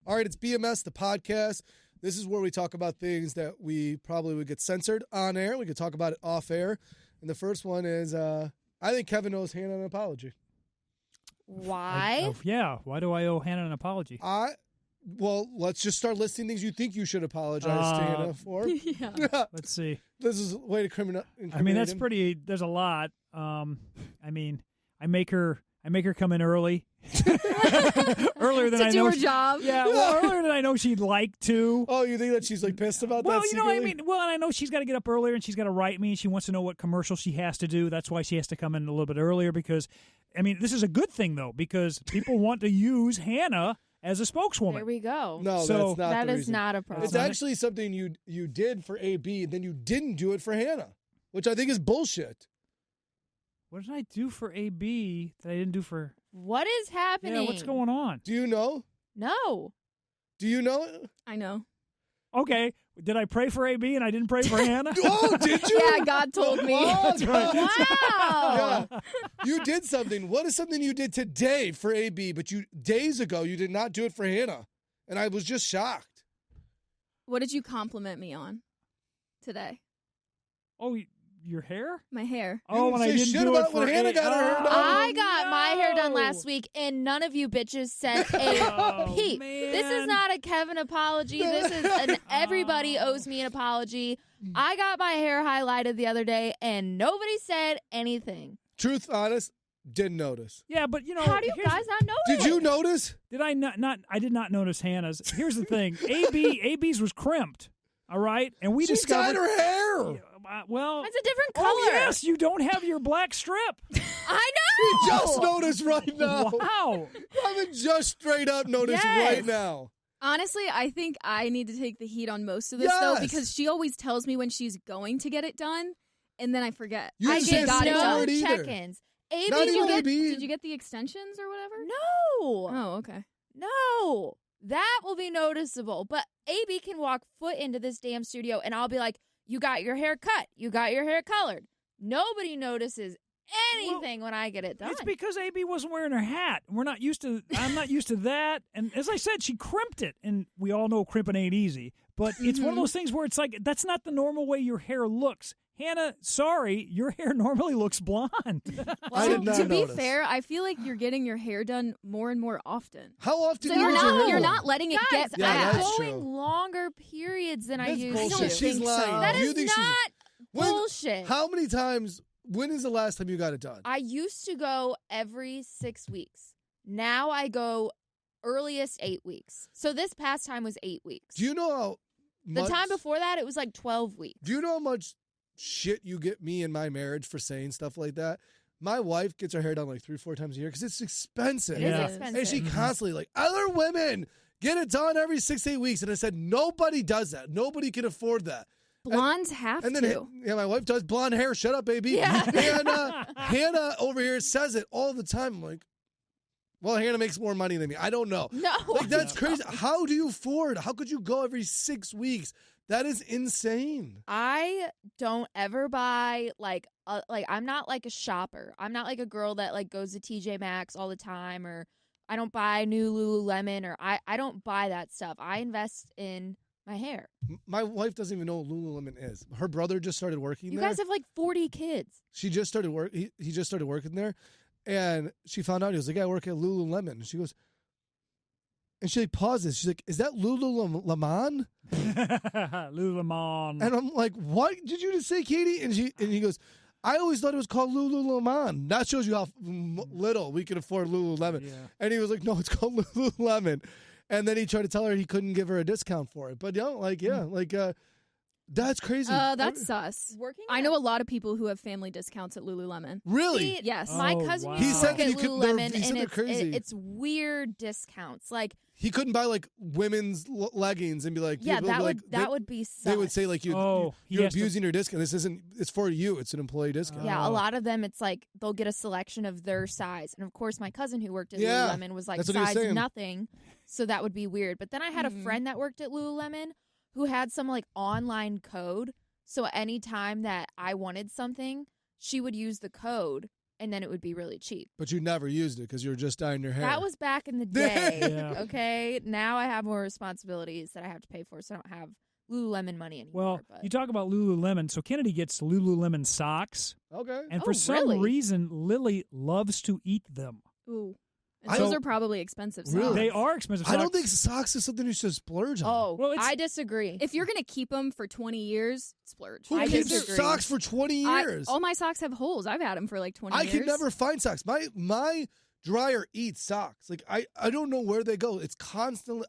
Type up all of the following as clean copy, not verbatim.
All right, it's BMS The Podcast. This is where we talk about things that we probably would get censored on air. We could talk about it off air. And the first one is, I think Kevin owes Hannah an apology. Why? Why do I owe Hannah an apology? Well, let's just start listing things you think you should apologize to Hannah for. Yeah. Let's see. This is a way to criminate. I mean, that's pretty. There's a lot. I mean, I make her come in early, earlier than I know. To do her job. Yeah, well, earlier than I know she'd like to. Oh, you think that she's like pissed about that? Well, you know, secretly? I mean, and I know she's got to get up earlier and she's got to write me. She wants to know what commercial she has to do. That's why she has to come in a little bit earlier because, I mean, this is a good thing though because people want to use Hannah as a spokeswoman. There we go. No, So- that's not That the is reason. not a problem. It's actually something you did for AB, and then you didn't do it for Hannah, which I think is bullshit. What did I do for AB that I didn't do for? What is happening? Yeah, what's going on? Do you know? No. Do you know? I know. Okay, did I pray for AB and I didn't pray for Hannah? Oh, did you? Yeah, God told me. Oh, That's right. Wow. Yeah. You did something. What is something you did today for AB, but days ago you did not do it for Hannah? And I was just shocked. What did you compliment me on today? Oh, your hair? My hair. Oh, didn't and I say didn't shit do about it for when Hannah got her hair done. I got my hair done no. last week, and none of you bitches said a Oh, peep. This is man. not a Kevin apology. This is an everybody owes me an apology. I got my hair highlighted the other day, and nobody said anything. Truth, honest, didn't notice. Yeah, but you know, How do you here's- guys not know Did it? you notice? Did I not? I did not notice Hannah's. Here's the thing: AB's was crimped. All right, and we She discovered dyed her hair. well. It's a different color. Oh yes, you don't have your black strip. I We know. just noticed right now. Wow. I just straight up noticed Yes. right now. Honestly, I think I need to take the heat on most of this, though, Yes. because she always tells me when she's going to get it done, and then I forget. You I didn't get say got it no done. word either. check-ins. AB, Not Did even you, get, AB. did you get the extensions or whatever? no. Oh, okay. No. That will be noticeable. But AB can walk foot into this damn studio, and I'll be like, you got your hair cut. You got your hair colored. Nobody notices anything when I get it done. It's because AB wasn't wearing her hat. We're not used to. I'm not used to that. And as I said, she crimped it, and we all know crimping ain't easy. But it's one of those things where it's like that's not the normal way your hair looks. Hannah, sorry, your hair normally looks blonde. I did not to be notice. fair, I feel like you're getting your hair done more and more often. How often So do you you're get your not hair you're done? not letting it Guys, get Yeah, I'm bad. that's going true. longer periods than I That's used bullshit. to. She's think so. lying. That You is think she's- not When- bullshit. How many times? When is the last time you got it done? I used to go every 6 weeks. Now I go earliest 8 weeks. So this past time was 8 weeks. Do you know how The much, time before that, it was like 12 weeks. Do you know how much shit you get me in my marriage for saying stuff like that? My wife gets her hair done like 3-4 times a year because it's expensive. It Yeah. is expensive. And she constantly like, other women get it done every 6-8 weeks. And I said, nobody does that. Nobody can afford that. Blondes have And then, to. yeah, my wife does blonde hair. Shut up, baby. Yeah. And Hannah over here says it all the time. I'm like, well, Hannah makes more money than me. I don't know. No. Like, that's crazy. How do you afford? How could you go every 6 weeks? That is insane. I don't ever buy like I'm not like a shopper. I'm not like a girl that like goes to TJ Maxx all the time, or I don't buy new Lululemon, or I don't buy that stuff. I invest in my hair. My wife doesn't even know what Lululemon is. Her brother just started working You there. guys have like 40 kids. She just started work. He just started working there, and she found out he was like, I work at Lululemon. And she goes, and she like pauses. She's like, is that Lululemon? Lululemon. And I'm like, what did you just say, Katie? And he goes, I always thought it was called Lululemon. That shows you how little we can afford Lululemon. Yeah. And he was like, no, it's called Lululemon. And then he tried to tell her he couldn't give her a discount for it. But that's crazy. That's sus. Working I at- know a lot of people who have family discounts at Lululemon. Really? See, Yes. My Oh, cousin wow. used He to said work that at you could- Lululemon, he said and they're crazy. it's weird discounts. Like, He couldn't buy like women's leggings and be like, yeah, people that be would like, that would be sus. They would say like he you're has to- abusing your discount. This isn't. It's for you. It's an employee discount. Yeah, a Oh. lot of them, it's like they'll get a selection of their size. And of course, my cousin who worked at Yeah, Lululemon was like that's what he was size saying. nothing. So that would be weird. But then I had a friend that worked at Lululemon who had some like online code. So anytime that I wanted something, she would use the code and then it would be really cheap. But you never used it because you were just dyeing your hair. That was back in the day. Yeah. Okay, now I have more responsibilities that I have to pay for, so I don't have Lululemon money anymore. Well, but. you talk about Lululemon. So Kennedy gets Lululemon socks, okay. and Oh, for some really? reason, Lily loves to eat them. Ooh. And I those don't- are probably expensive socks. Really? They are expensive I socks. don't think socks is something you should splurge on. Oh, Well, it's- I disagree. If you're going to keep them for 20 years, splurge. Who I keeps disagree. socks for 20 years? All my socks have holes. I've had them for like 20 I years. can never find socks. My dryer eats socks. Like I don't know where they go. It's constantly.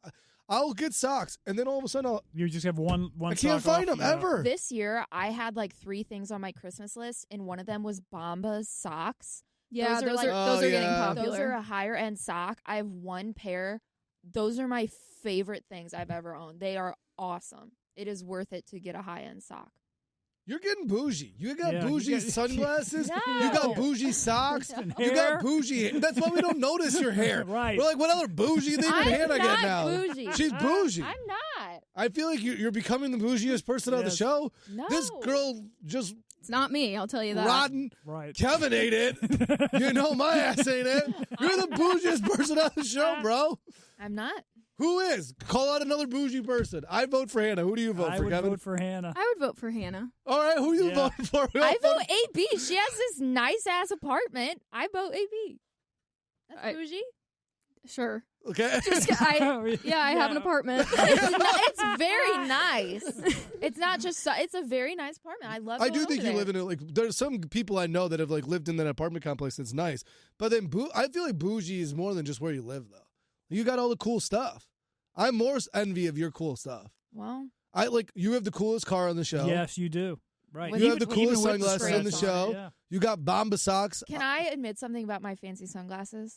I'll get socks, and then all of a sudden You just have one. I can't sock find off, them yeah. ever. This year, I had like 3 things on my Christmas list, and one of them was Bombas socks. Yeah, Those are those like- are, those are getting yeah. popular. Those are a higher end sock. I have one pair. Those are my favorite things I've ever owned. They are awesome. It is worth it to get a high end sock. You're getting bougie. You got Yeah, you bougie got- sunglasses. No. You got bougie socks. And You hair. got bougie. That's why we don't notice your hair. Right. We're like, what other bougie thing in I'm Hannah not get now? bougie. She's bougie. I'm not. I feel like you're becoming the bougiest person on the Yes. show. No. This girl just It's not me, I'll tell you that. rotten. Right. Kevin ain't it. You know my ass ain't it. You're the bougiest person on the show, bro. I'm not. Who is? Call out another bougie person. I vote for Hannah. Who do you vote I for, would Kevin? vote for Hannah. I would vote for Hannah. All right, who you Yeah. voting for? I vote AB. She has this nice ass apartment. I vote AB. That's I- bougie. Sure. Okay. I have an apartment. It's very nice. It's not just. It's a very nice apartment. I love. I do going think over you there. live in it. Like, there's some people I know that have like lived in that apartment complex that's nice. But then, I feel like bougie is more than just where you live, though. You got all the cool stuff. I'm more envy of your cool stuff. Well, I like you have the coolest car on the show. Yes, you do. Right. With- You have the Even coolest with the sunglasses on the straps show. yeah. You got Bomba socks. can I admit something about my fancy sunglasses?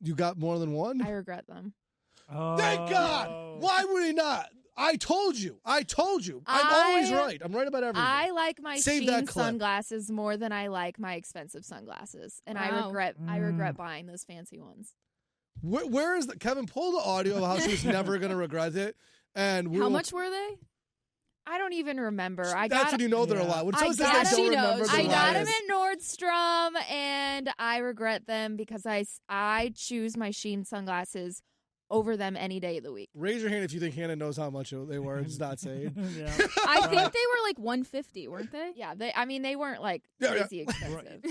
You got more than one. I regret them. Oh. Thank God. Why would he not? I told you. I'm always right. I'm right about everything. I like my Save that Sheen clip. sunglasses more than I like my expensive sunglasses, and I Wow. regret buying those fancy ones. Where is the Kevin? Pull the audio of how she was never going to regret it. And How much were they? I don't even remember. I That's got when you know they're a Yeah. lie. When I someone says got they them- don't She remember, knows. they're I got lying. them at Nordstrom, and I regret them because I choose my Sheen sunglasses over them any day of the week. Raise your hand if you think Hannah knows how much they were. It's not saying. yeah. I think they were like $150, weren't they? Yeah, they weren't like Yeah, yeah. crazy expensive.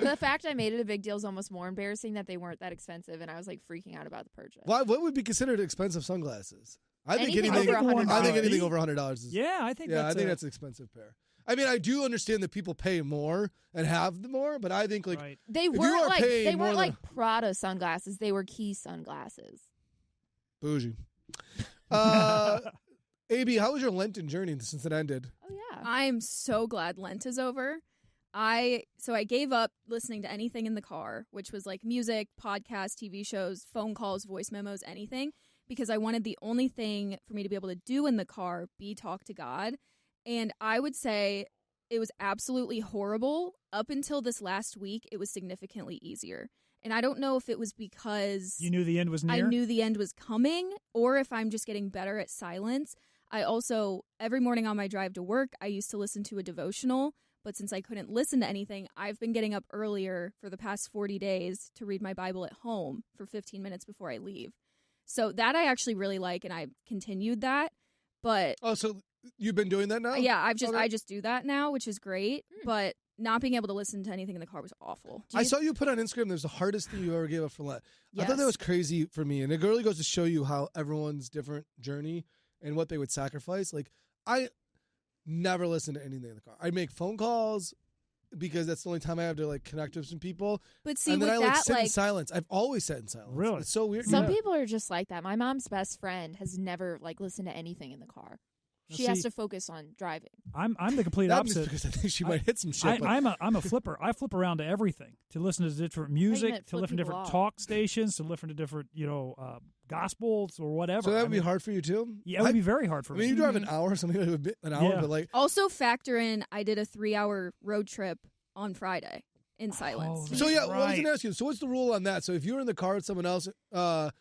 The fact I made it a big deal is almost more embarrassing that they weren't that expensive, and I was like freaking out about the purchase. What would be considered expensive sunglasses? I think Anything anything. over $100. I think anything over $100 is. Yeah, I think that's that's an expensive pair. I mean, I do understand that people pay more and have more, but I think like right. They you weren't are like paying more than- Prada sunglasses. They were Key sunglasses. bougie. AB, how was your Lenten journey since it ended? Oh yeah. I'm so glad Lent is over. I gave up listening to anything in the car, which was like music, podcasts, TV shows, phone calls, voice memos, anything, because I wanted the only thing for me to be able to do in the car be talk to God. And I would say it was absolutely horrible. Up until this last week, it was significantly easier. And I don't know if it was because You knew the end was near. I knew the end was coming, or if I'm just getting better at silence. I also, every morning on my drive to work, I used to listen to a devotional, but since I couldn't listen to anything, I've been getting up earlier for the past 40 days to read my Bible at home for 15 minutes before I leave. So that I actually really like, and I continued that. But Oh, so you've been doing that now? yeah, I Okay. just do that now, which is great. But not being able to listen to anything in the car was awful. I saw you put on Instagram. There's the hardest thing you ever gave up for Lent. I thought that Yes. was crazy for me, and it really goes to show you how everyone's different journey and what they would sacrifice. Like I never listen to anything in the car. I make phone calls because that's the only time I have to like connect with some people. But see, and then with I like that, sit in like, silence. I've always sat in silence. Really? It's so weird. Some Yeah. people are just like that. My mom's best friend has never like listened to anything in the car. Now, She has see, to focus on driving. I'm the complete That means opposite. because I think she might hit some shit. but I'm a flipper. I flip around to everything to listen to different music, meant to flip listen to people different off. talk stations, to listen to different gospels or whatever. so that would I be mean, hard for you too. Yeah, it would be very hard for I mean, me. you drive an hour, something like an hour, Yeah. but like Also factor in, I did a 3-hour road trip on Friday. in silence. Oh, So yeah, Right. well, I was going to ask you. So what's the rule on that? So if you're in the car with someone else,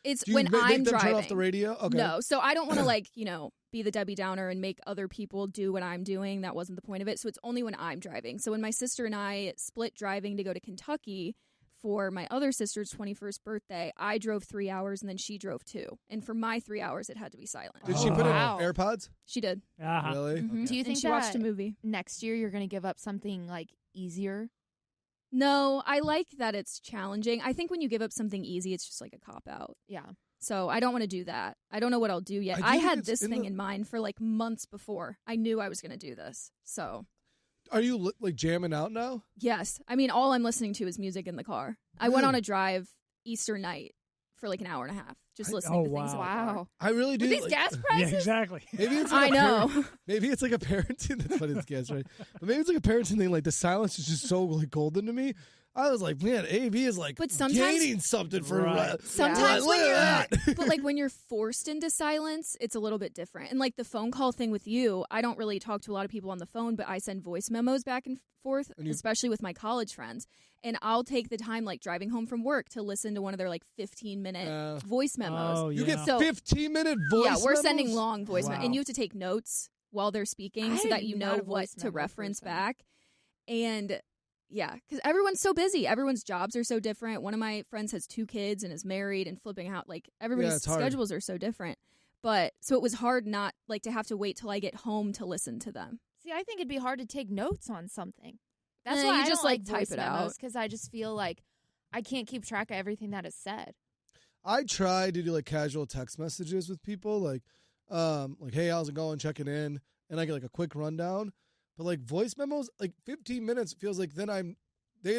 It's do you when make I'm them driving. turn off the radio? Okay. No, so I don't want to be the Debbie Downer and make other people do what I'm doing. That wasn't the point of it. So it's only when I'm driving. So when my sister and I split driving to go to Kentucky for my other sister's 21st birthday, I drove 3 hours and then she drove 2. And for my 3 hours, it had to be silent. Did she put in Wow. AirPods? She did. Uh-huh. Really? Mhm. Okay. Do you And think she watched that a movie? next year you're going to give up something like easier? No, I like that it's challenging. I think when you give up something easy, it's just like a cop-out. Yeah. So I don't want to do that. I don't know what I'll do yet. I do I think had it's this in thing the- in mind for like months before. I knew I was going to do this. So Are you like jamming out now? yes. I mean, all I'm listening to is music in the car. I went on a drive Easter night for like an hour and a half, just listening to things in the car. Wow. I really do. With these like- gas Yeah, prices? exactly. Maybe it's I like know. Maybe it's like a parenting. That's funny. It's gas, right? But maybe it's like a parenting thing. Like the silence is just so like golden to me. I was like, man, AB is like But sometimes- gaining something for Right. Sometimes Look when at you're, that. but like when you're forced into silence, it's a little bit different. And like the phone call thing with you, I don't really talk to a lot of people on the phone, but I send voice memos back and forth, And you- especially with my college friends. And I'll take the time, like driving home from work, to listen to one of their like 15-minute voice memos. Oh, You yeah. get So- 15-minute voice. Yeah, we're memos? sending long voice memos, Wow. and you have to take notes while they're speaking I so that am you not know a what voice to memo reference person. back. And yeah, because everyone's so busy. Everyone's jobs are so different. One of my friends has 2 kids and is married and flipping out. Like everybody's it's hard. schedules are so different. But so it was hard not like to have to wait till I get home to listen to them. See, I think it'd be hard to take notes on something. That's Eh, why you I just, don't like, like type voice it memos, out. because I just feel like I can't keep track of everything that is said. I try to do like casual text messages with people, like, hey, how's it going? Checking in, and I get like a quick rundown. But like voice memos, like 15 minutes feels like they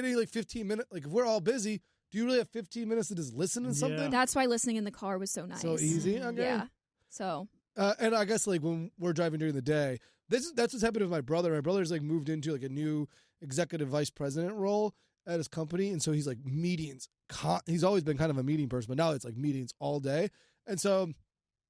need like 15 minutes. Like if we're all busy, do you really have 15 minutes to just listen to something? Yeah. That's why listening in the car was so nice. So easy. Okay. Yeah. So And I guess like when we're driving during the day, that's what's happened with my brother. My brother's like moved into like a new executive vice president role at his company, and so he's like meetings. He's always been kind of a meeting person, but now it's like meetings all day. And so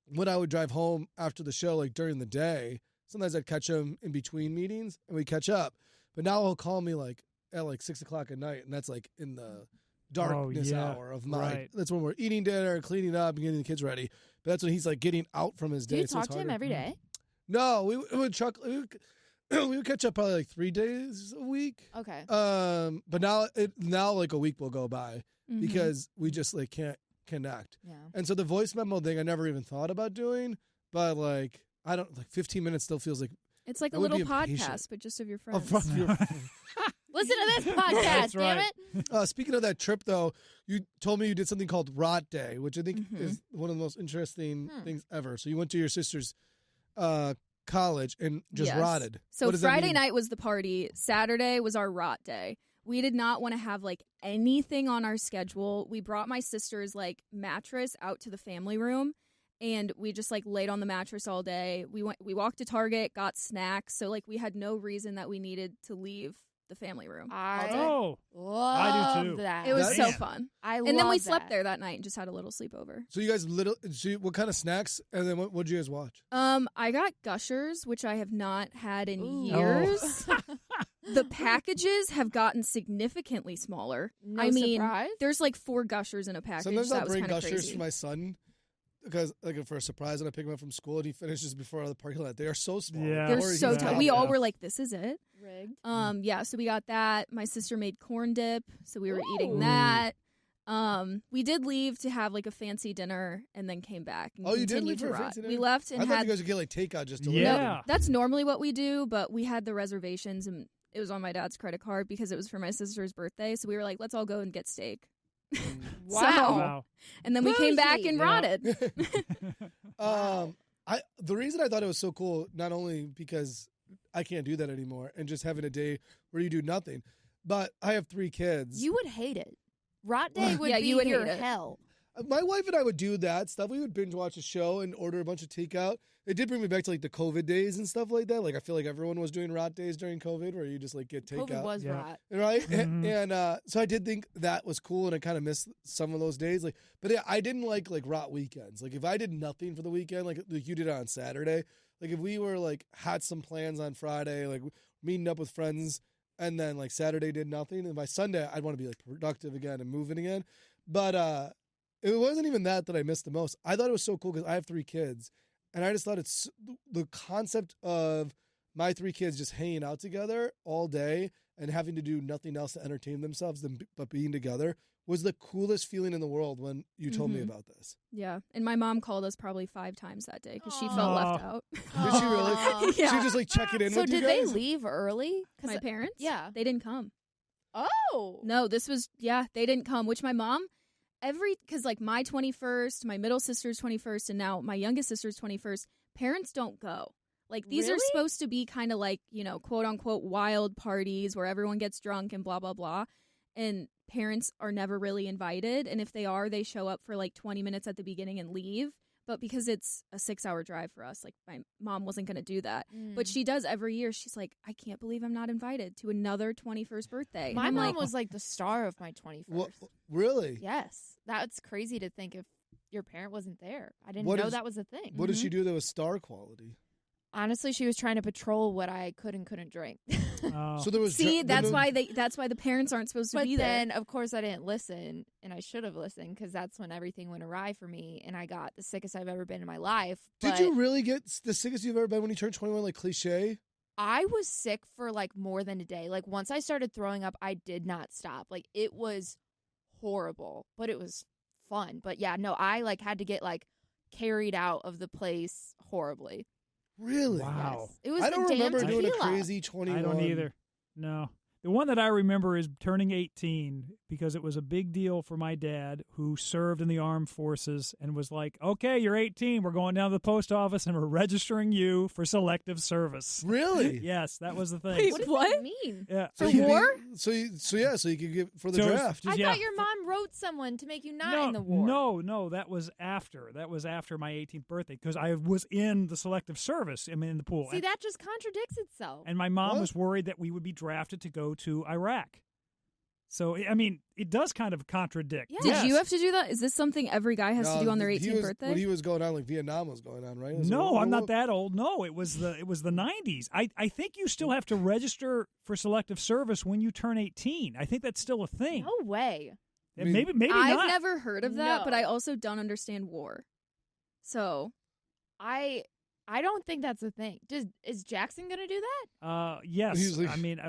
when I would drive home after the show, like during the day, sometimes I'd catch him in between meetings and we catch up. But now he'll call me like at like 6 o'clock at night, and that's like in the darkness yeah. hour of my. Right. That's when we're eating dinner, cleaning up, and getting the kids ready. But that's when he's like getting out from his Do day. you so it's talk to him harder. every day? No, we would catch up probably like 3 days a week. Okay. But now like a week will go by mhm. because we just like can't connect. Yeah. And so the voice memo thing I never even thought about doing, but like I don't like 15 minutes still feels like it's like I a would little be impatient. podcast, but just of your a friends. Listen to this podcast, That's damn right. it. Speaking of that trip though, you told me you did something called Rot Day, which I think Mhm. is one of the most interesting Hmm. things ever. So you went to your sister's college and just Yes. rotted. So What does that Friday mean? night was the party. Saturday was our rot day. We did not want to have like anything on our schedule. We brought my sister's like mattress out to the family room, and we just like laid on the mattress all day. We walked to Target, got snacks. So like we had no reason that we needed to leave the family room. I Oh, love I do too. that. It was so That's- fun. I And then we love slept that. there that night and just had a little sleepover. So you guys what kind of snacks and then what did you guys watch? I got Gushers, which I have not had in Ooh. years. The packages have gotten significantly smaller. No I mean, surprise. there's like 4 Gushers in a package. Sometimes that I'll was bring kind of Gushers crazy. for my son because like for a surprise and I pick him up from school and he finishes before the parking lot. They are so small. Yeah. They're Or so he's tiny. got- We all Yeah. were like, "This is it." Rigged. Yeah. So we got that. My sister made corn dip, so we were eating Ooh. that. We did leave to have like a fancy dinner and then came back. And Oh, you did continued leave to for a rot. fancy We dinner? left I and thought had you guys would get like takeout just to Yeah. leave. That's normally what we do, but we had the reservations and it was on my dad's credit card because it was for my sister's birthday. So we were like, let's all go and get steak. Wow. wow. And then we came back and Yeah. rotted. The reason I thought it was so cool, not only because I can't do that anymore and just having a day where you do nothing, but I have 3 kids. You would hate it. Rot day would Yeah, be you would your hate it. hell. My wife and I would do that stuff. We would binge watch a show and order a bunch of takeout. It did bring me back to like the COVID days and stuff like that. Like I feel like everyone was doing rot days during COVID where you just like get takeout. COVID was Yeah. rot. Right, Mhm. and so I did think that was cool, and I kind of missed some of those days. Like, but yeah, I didn't like rot weekends. Like, if I did nothing for the weekend, like you did on Saturday, like if we were like had some plans on Friday, like meeting up with friends and then like Saturday did nothing, and by Sunday I'd want to be like productive again and moving again. But it wasn't even that I missed the most. I thought it was so cool because I have 3 kids, and I just thought it's the concept of my 3 kids just hanging out together all day and having to do nothing else to entertain themselves but being together was the coolest feeling in the world when you told me about this. Yeah. And my mom called us probably 5 times that day because she felt left out. Did she really? Yeah. She just like checking in So with you did guys? they leave early? My parents? Yeah. They didn't come. Oh. No, this was, they didn't come, which my mom, because like my 21st, my middle sister's 21st, and now my youngest sister's 21st, parents don't go. Like, these are Really? supposed to be kind of like, quote unquote wild parties where everyone gets drunk and blah, blah, blah. And parents are never really invited. And if they are, they show up for like 20 minutes at the beginning and leave. But because it's a 6-hour drive for us, like my mom wasn't going to do that. But she does every year. She's like, I can't believe I'm not invited to another 21st birthday. My I'm mom like, was like the star of my 21st. What, really? Yes. That's crazy to think if your parent wasn't there. I didn't What know is- that was a thing. What did she do that was star quality? Honestly, she was trying to patrol what I could and couldn't drink. So there was see, that's why the parents aren't supposed to But be there. then, of course, I didn't listen, and I should have listened because that's when everything went awry for me, and I got the sickest I've ever been in my life. Did But you really get the sickest you've ever been when you turned 21, like cliche? I was sick for like more than a day. Like once I started throwing up, I did not stop. Like it was horrible, but it was fun. But yeah, no, I like had to get like carried out of the place horribly. Really? Wow. Yes. It was I don't the damn remember doing a tequila. crazy 21. I don't either. No. The one that I remember is turning 18 because it was a big deal for my dad who served in the armed forces and was like, okay, you're 18. We're going down to the post office and we're registering you for selective service. Really? Yes, that was the thing. Wait, What does What? that mean? Yeah. So For you could be- war? So you could get for the So it was draft. just- I yeah. thought your mom wrote someone to make you not no, in the war. No, that was after. That was after my 18th birthday because I was in the selective service. I mean, in the pool. See, that just contradicts itself. And my mom What? was worried that we would be drafted to go to Iraq. So, I mean, it does kind of contradict. Yeah. Did Yes. you have to do that? Is this something every guy has to do on their 18th birthday? When he was going on, like Vietnam was going on, right? It was No, a- I'm not that old. No, it was the 90s. I think you still have to register for selective service when you turn 18. I think that's still a thing. No way. I mean, maybe I've not. never heard of that, No. but I also don't understand war. So, I don't think that's a thing. Is Jackson gonna do that? Yes. He's like- I mean,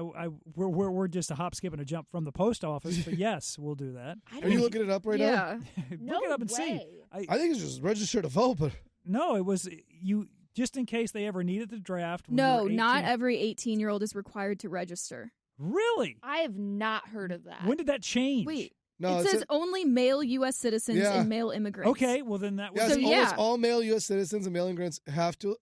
we're just a hop, skip, and a jump from the post office, but yes, we'll do that. I Are don't you looking it up right now? yeah. No Look it up and see. way. I think it's just register to vote, but No, it was you just in case they ever needed the draft. when No, you were not 18. every 18-year-old is required to register. Really? I have not heard of that. When did that change? Wait, no, it says only male U.S. citizens Yeah. and male immigrants. Okay, well then that was yes, So, almost yeah. all male U.S. citizens and male immigrants have to,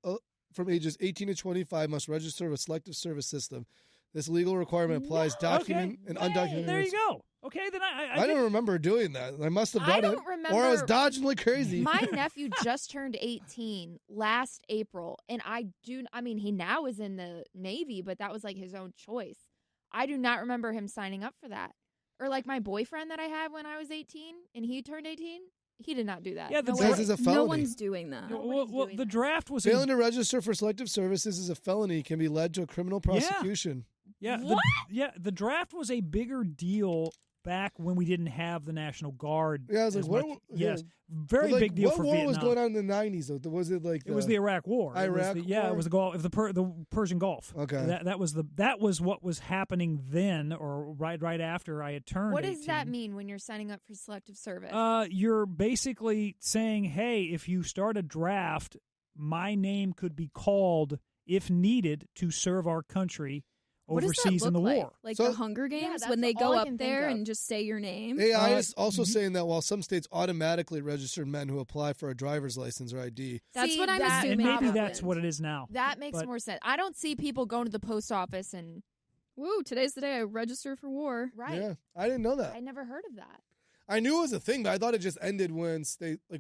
from ages 18 to 25, must register with a selective service system. This legal requirement applies documented and undocumented. There you go. Okay, then I don't remember doing that. I must have I done don't it, remember. or I was dodging like crazy. My nephew just turned 18 last April, and I mean, he now is in the Navy, but that was like his own choice. I do not remember him signing up for that. Or like my boyfriend that I had when I was 18 and he turned 18, he did not do that. Yeah, the No It says way. it's a felony. No one's doing that. Nobody's well, doing the that. draft was Failing to register for selective services is a felony, can be led to a criminal prosecution. the draft was a bigger deal back when we didn't have the National Guard. Yeah, I was like, as what? much. Yeah. Yes, very Like, big deal what for war Vietnam. was going on in the 90s? Though? Was it like It was the Iraq War. It was Iraq the- Yeah, War? it was the Gulf, the Persian Gulf. Okay. that was what was happening then, or right after I had turned. What does that 18. mean when you're signing up for selective service? You're basically saying, hey, if you start a draft, my name could be called if needed to serve our country What does overseas that in the look like? war. Like So- the Hunger Games that's when they all go I up can think there of. and just say your name. AI Uh, is also saying that while some states automatically register men who apply for a driver's license or ID, That's See, what I'm that- And assuming. maybe Probably. that's what it is now. that makes but- more sense. I don't see people going to the post office and Woo, today's the day I register for war. right. yeah, I didn't know that. I never heard of that. I knew it was a thing, but I thought it just ended when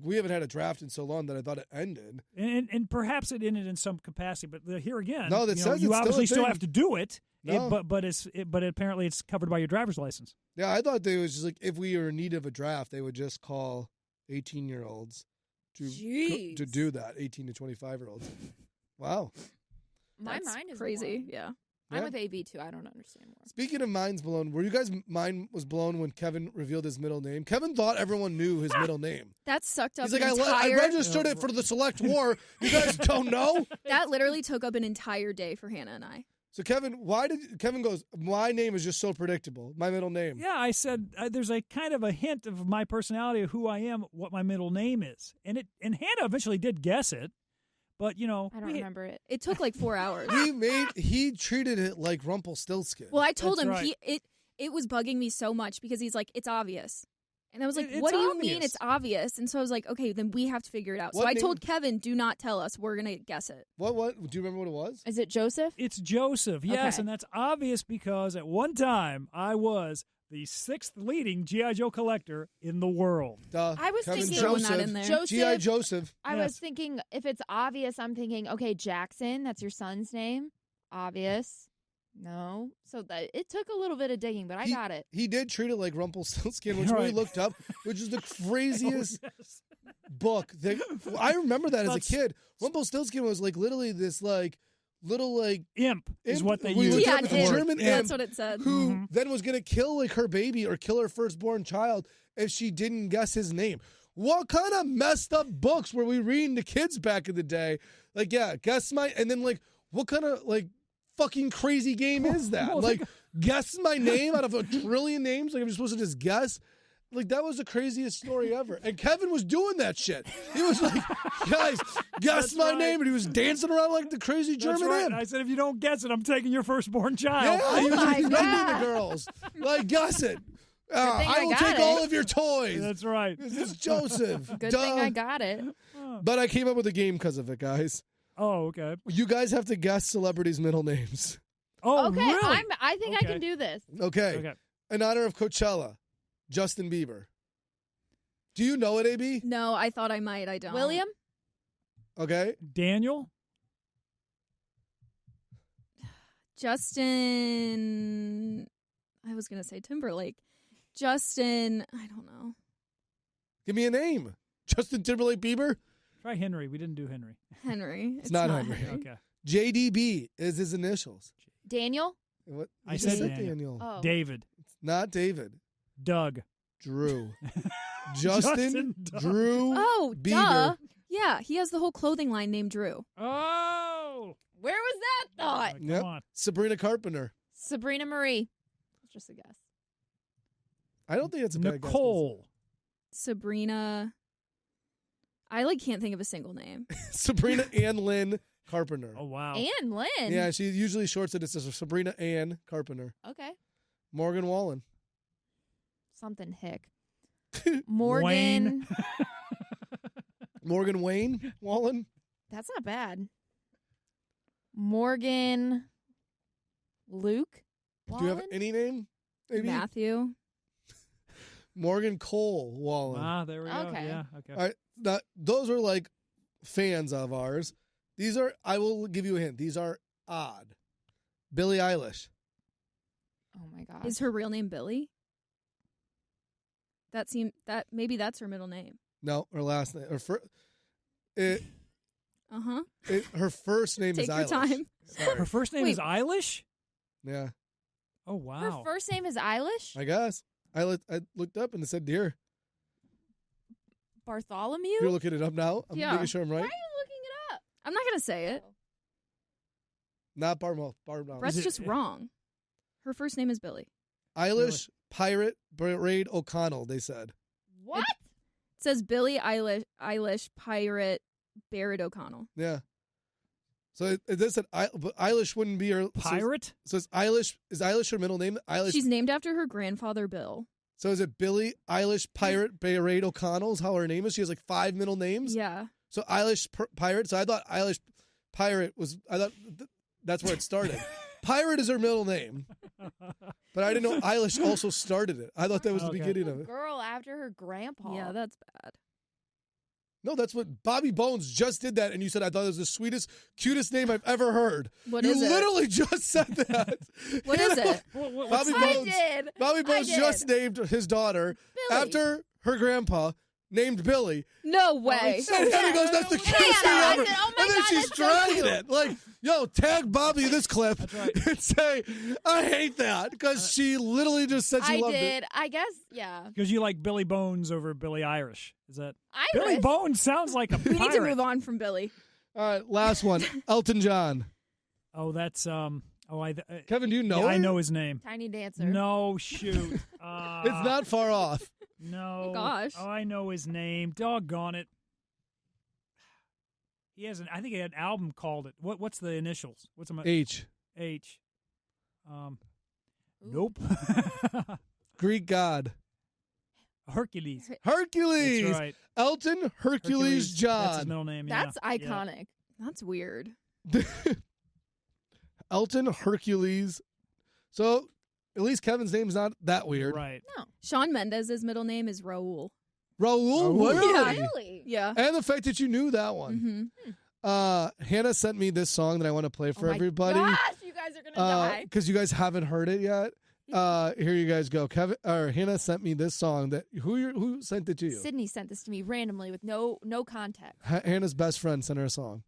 we haven't had a draft in so long that I thought it ended. And perhaps it ended in some capacity, but here again, No, that you says you it's obviously still a still thing. have to do it. No. But apparently it's covered by your driver's license. Yeah, I thought they was just like if we were in need of a draft, they would just call 18-year-olds to Jeez. do that. 18 to 25-year-olds. Wow. My That's mind is crazy. blown. Yeah. I'm Yeah. with AB too. I don't understand more. Speaking of minds blown, were you guys mind was blown when Kevin revealed his middle name? Kevin thought everyone knew his middle name. That sucked up He's like, an I entire... registered it for the select war. You guys don't know? That literally took up an entire day for Hannah and I. So Kevin goes, my name is just so predictable. My middle name. Yeah, I said there's a kind of a hint of my personality, of who I am, what my middle name is. And Hannah eventually did guess it. But, you know. I don't remember it. It took like 4 hours. He treated it like Rumpelstiltskin. Well, I told That's him right. it was bugging me so much because he's like, it's obvious. And I was like, It's what do you mean obvious. it's obvious? And so I was like, okay, then we have to figure it out. What so I name- told Kevin, do not tell us. We're going to guess it. What? Do you remember what it was? Is it Joseph? It's Joseph, yes. Okay. And that's obvious because at one time I was the 6th leading G.I. Joe collector in the world. I was Kevin thinking- Throwing that in there. Joseph. G.I. Joseph. I Yes. was thinking, if it's obvious, I'm thinking, okay, Jackson, that's your son's name. Obvious. No. So it took a little bit of digging, but I got it. He did treat it like Rumpelstiltskin, which we Right. looked up, which is the craziest Oh, yes. book. I remember that as a That's- kid. Rumpelstiltskin was like literally this like little like Imp is imp- what they we use. were Yeah, talking an imp. German That's imp what it said. who Mhm. then was going to kill like her baby or kill her firstborn child if she didn't guess his name. What kind of messed up books were we reading to kids back in the day? Like, yeah, guess my, and then like, what kind of like fucking crazy game is that? Well, Like, guess my name out of a trillion names? Like, I'm supposed to just guess? Like, that was the craziest story ever. And Kevin was doing that shit. He was like, guys, guess That's my right. name. And he was dancing around like the crazy That's German right. imp. I said, if you don't guess it, I'm taking your firstborn child. Yeah, he was my expecting God. the girls. Like, guess it. thing I I will got take it. all of your toys. That's right. This is Joseph. Good Duh. thing I got it. But I came up with a game because of it, guys. Oh, okay. You guys have to guess celebrities' middle names. Oh, Okay, really? I think I Okay. can do this. Okay. Okay. In honor of Coachella, Justin Bieber. Do you know it, AB? No, I thought I might. I don't. William? Okay. Daniel? Justin. I was going to say Timberlake. Justin. I don't know. Give me a name. Justin Timberlake Bieber? Try Henry. We didn't do Henry. Henry. It's not Henry. Okay. JDB is his initials. Daniel? What? I You said just Daniel. Oh. David. Not David. Doug. Drew. Justin Doug. Drew Oh, Bieber. duh. Yeah, he has the whole clothing line named Drew. Oh! Where was that thought? Come Yep. on. Sabrina Carpenter. Sabrina Marie. That's just a guess. I don't think it's a bad guess. Nicole. Sabrina. I can't think of a single name. Sabrina Ann Lynn Carpenter. Oh, wow. Ann Lynn. Yeah, she usually shorts it. It says Sabrina Ann Carpenter. Okay. Morgan Wallen. Something hick. Morgan. Wayne. Morgan Wayne Wallen. That's not bad. Morgan. Luke. Do you have Wallen? any name? Maybe Matthew. Morgan Cole Wallen. Ah, there we go. Okay. Yeah, okay. All right, now, those are like fans of ours. These are. I will give you a hint. These are odd. Billie Eilish. Oh my god. Is her real name Billy? Maybe that's her middle name. No, her last name. Her first name Take is your Eilish. time. Sorry. Her first name Wait. is Eilish? Yeah, Oh, wow. Her first name is Eilish? I guess. I looked up and it said deer. Bartholomew? You're looking it up now. I'm Yeah. making sure I'm Why right. are you looking it up? I'm not going to say it. Not Barmouth. Barmouth. Brett's it- just wrong. Her first name is Billy. Eilish Pirate Braid O'Connell. They said. What? It says Billie Eilish Pirate Barrett O'Connell. Yeah. So it said but Eilish wouldn't be her Pirate? So it's Eilish. Is Eilish her middle name? Eilish. She's named after her grandfather, Bill. So is it Billie Eilish Pirate Braid O'Connell? Is how her name is? She has like 5 middle names. Yeah. So Eilish Pirate. So I thought Eilish Pirate was. I thought that's where it started. Pirate is her middle name, but I didn't know Eilish also started it. I thought that was the Okay. beginning of it. Girl after her grandpa. Yeah, that's bad. No, that's what Bobby Bones just did that, and you said I thought it was the sweetest, cutest name I've ever heard. What you is it? literally just said that. What is it? Bobby I Bones. did. Bobby I Bones did. just named his daughter Billy. after her grandpa named Billy. No way. And Hannah goes, "That's the cutest thing I ever." said, oh my And then she's that's so dragging cute. it. Like, yo, tag Bobby in this clip That's right. and say, I hate that. Because she literally just said she I loved did. it. I guess, yeah. Because you like Billy Bones over Billy Irish. Is that Irish. Billy Bones sounds like a We need to pirate. move on from Billy. All right, last one. Elton John. Oh, that's Kevin, do you know yeah, I it? know his name. Tiny Dancer. No, shoot. It's not far off. No. Oh, gosh. Oh, I know his name. Doggone it. He has I think he had an album called it. What's the initials? What's my H. H. Ooh. Nope. Greek god. Hercules. Hercules. That's right. Elton Hercules John. That's his middle name. Yeah. That's iconic. That's weird. Elton Hercules. So at least Kevin's name's not that Yeah. weird. Right. No. Shawn Mendes' middle name is Raul. Raul, Raul. really? Yeah. Really? Yeah. And the fact that you knew that one. Mm-hmm. Hannah sent me this song that I want to play for Oh my everybody. Gosh, you guys are gonna die. Because you guys haven't heard it yet. Here you guys go. Hannah sent me this song that who sent it to you? Sydney sent this to me randomly with no context. Hannah's best friend sent her a song.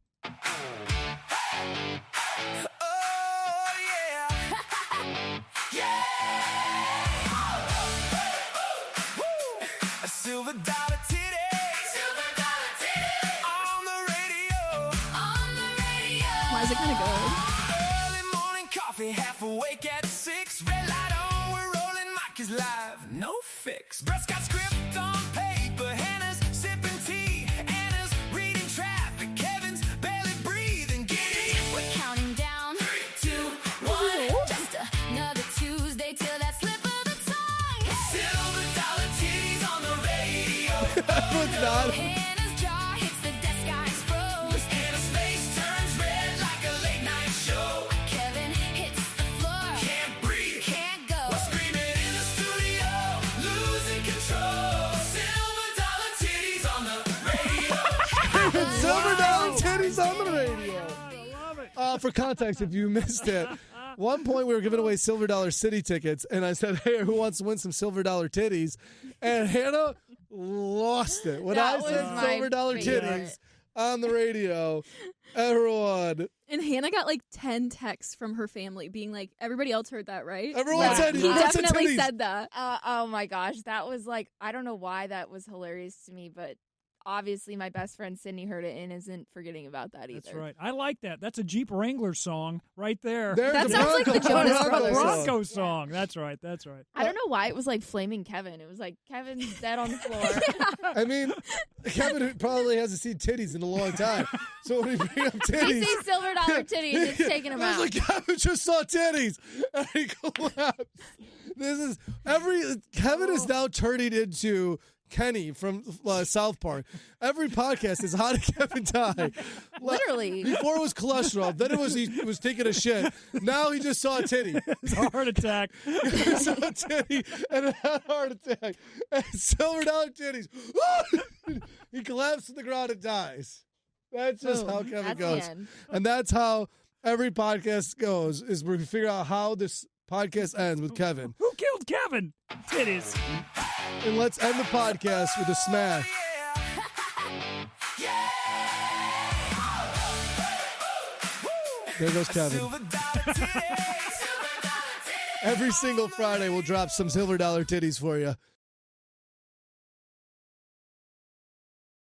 Silver dollar titties. Silver dollar titties. On the radio. On the radio. Why is it kind of good? Early morning coffee, half awake at 6. Red light on, we're rolling. Mike is live, no fix. Brett's got script on paper. Hannah's sipping tea. Anna's reading traffic. Kevin's barely breathing. Giddy. We're counting down. 3, 2, 1. Just another Tuesday till that slip of the tongue. Silver dollar titties on the radio. It's not. Hannah's jaw hits the desk, eyes froze. Hannah's face turns red like a late night show. Kevin hits the floor. Can't breathe. Can't go. Screaming in the studio, losing control. Silver dollar titties on the radio. Silver dollar titties on the radio. I love it. For context, if you missed it, one point we were giving away Silver Dollar City tickets, and I said, "Hey, who wants to win some Silver Dollar titties?" And Hannah lost it when That I was said my Silver Dollar favorite. titties on the radio. Everyone, And Hannah got like 10 texts from her family being like, everybody else heard that, right? everyone Yeah. said, He "Who wants the definitely titties?" said that. Oh my gosh, that was like, I don't know why that was hilarious to me, but obviously my best friend Sydney heard it and isn't forgetting about that either. That's right. I like that. That's a Jeep Wrangler song right there. There's That the sounds like the Bronco- Jonas Bronco Brothers. song. Bronco song. That's right. That's right. I don't know why it was like flaming Kevin. It was like Kevin's dead on the floor. I mean, Kevin probably hasn't seen titties in a long time. So when he bring up They titties, say silver dollar titties, it's taking him I out. was like, Kevin just saw titties, and he collapsed. This is Kevin is now turning into Kenny from South Park. Every podcast is how did Kevin die? Literally. Before it was cholesterol, then it was he was taking a shit. Now he just saw a titty. It's a heart attack. He saw a titty and had a heart attack. And silver dollar titties. He collapses to the ground and dies. That's just how Kevin That's goes. the end. And that's how every podcast goes, is we figure out how this podcast ends with Kevin. Who killed Kevin? Titties. And let's end the podcast with a smash. There goes Kevin. Silver dollar titties. Every single Friday, we'll drop some silver dollar titties for you.